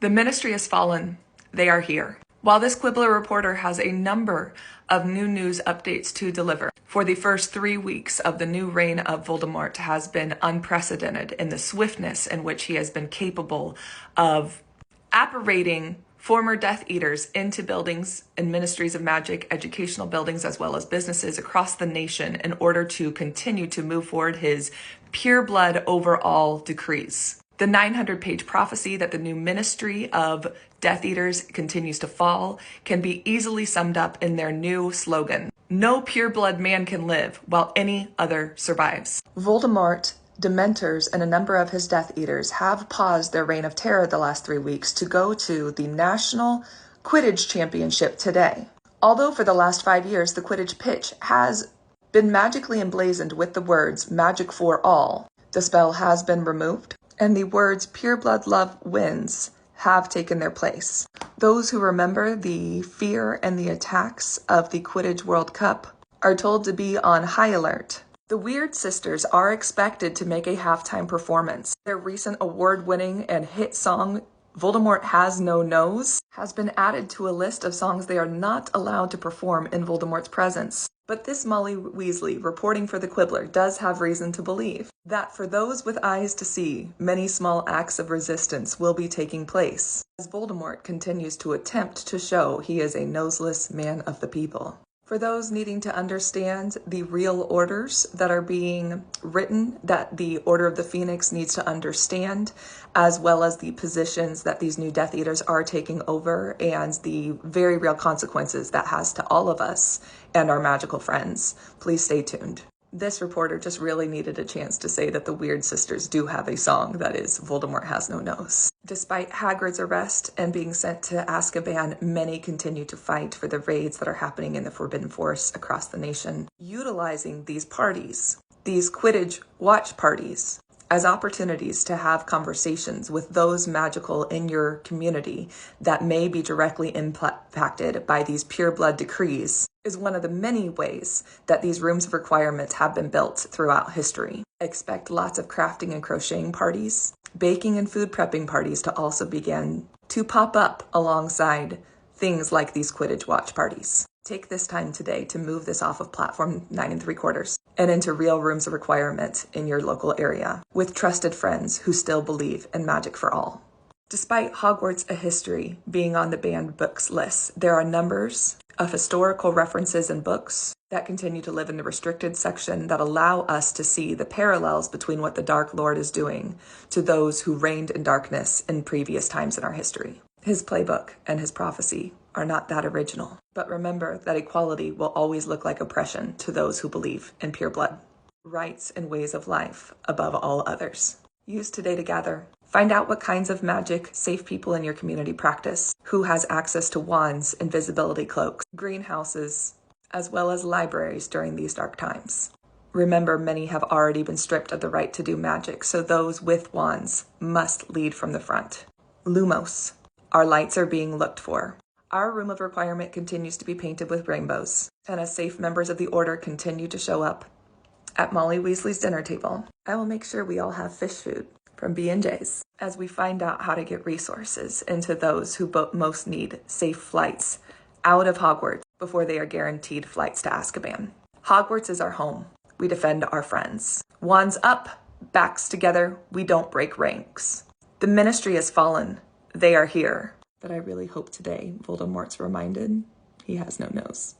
The ministry has fallen. They are here. While this Quibbler reporter has a number of new news updates to deliver, for the first 3 weeks of the new reign of Voldemort has been unprecedented in the swiftness in which he has been capable of apparating former Death Eaters into buildings and ministries of magic, educational buildings, as well as businesses across the nation in order to continue to move forward his pure blood overall decrees. The 900-page prophecy that the new ministry of Death Eaters continues to fall can be easily summed up in their new slogan: "No pure-blood man can live while any other survives." Voldemort, Dementors, and a number of his Death Eaters have paused their reign of terror the last 3 weeks to go to the National Quidditch Championship today. Although for the last 5 years, the Quidditch pitch has been magically emblazoned with the words "Magic for All," the spell has been removed, and the words "Pure Blood Love Wins" have taken their place. Those who remember the fear and the attacks of the Quidditch World Cup are told to be on high alert. The Weird Sisters are expected to make a halftime performance. Their recent award-winning and hit song, "Voldemort Has No Nose," has been added to a list of songs they are not allowed to perform in Voldemort's presence. But this Molly Weasley, reporting for the Quibbler, does have reason to believe that for those with eyes to see, many small acts of resistance will be taking place as Voldemort continues to attempt to show he is a noseless man of the people. For those needing to understand the real orders that are being written, that the Order of the Phoenix needs to understand, as well as the positions that these new Death Eaters are taking over and the very real consequences that has to all of us and our magical friends, please stay tuned. This reporter just really needed a chance to say that the Weird Sisters do have a song that is "Voldemort Has No Nose." Despite Hagrid's arrest and being sent to Azkaban, many continue to fight for the raids that are happening in the Forbidden Forest across the nation, utilizing these parties, these Quidditch watch parties, as opportunities to have conversations with those magical in your community that may be directly impacted by these pure blood decrees, is one of the many ways that these rooms of requirements have been built throughout history. Expect lots of crafting and crocheting parties, baking and food prepping parties to also begin to pop up alongside things like these Quidditch watch parties. Take this time today to move this off of platform 9 3/4 and into real rooms of requirement in your local area with trusted friends who still believe in magic for all. Despite Hogwarts: A History being on the banned books list, there are numbers of historical references and books that continue to live in the restricted section that allow us to see the parallels between what the Dark Lord is doing to those who reigned in darkness in previous times in our history. His playbook and his prophecy are not that original, but remember that equality will always look like oppression to those who believe in pure blood. Rights and ways of life above all others. Use today to gather. Find out what kinds of magic safe people in your community practice, who has access to wands, invisibility cloaks, greenhouses, as well as libraries during these dark times. Remember, many have already been stripped of the right to do magic, so those with wands must lead from the front. Lumos. Our lights are being looked for. Our room of requirement continues to be painted with rainbows, and as safe members of the Order continue to show up at Molly Weasley's dinner table, I will make sure we all have fish food from B&J's as we find out how to get resources into those who most need safe flights out of Hogwarts before they are guaranteed flights to Azkaban. Hogwarts is our home. We defend our friends. Wands up, backs together, we don't break ranks. The ministry has fallen. They are here. But I really hope today Voldemort's reminded he has no nose.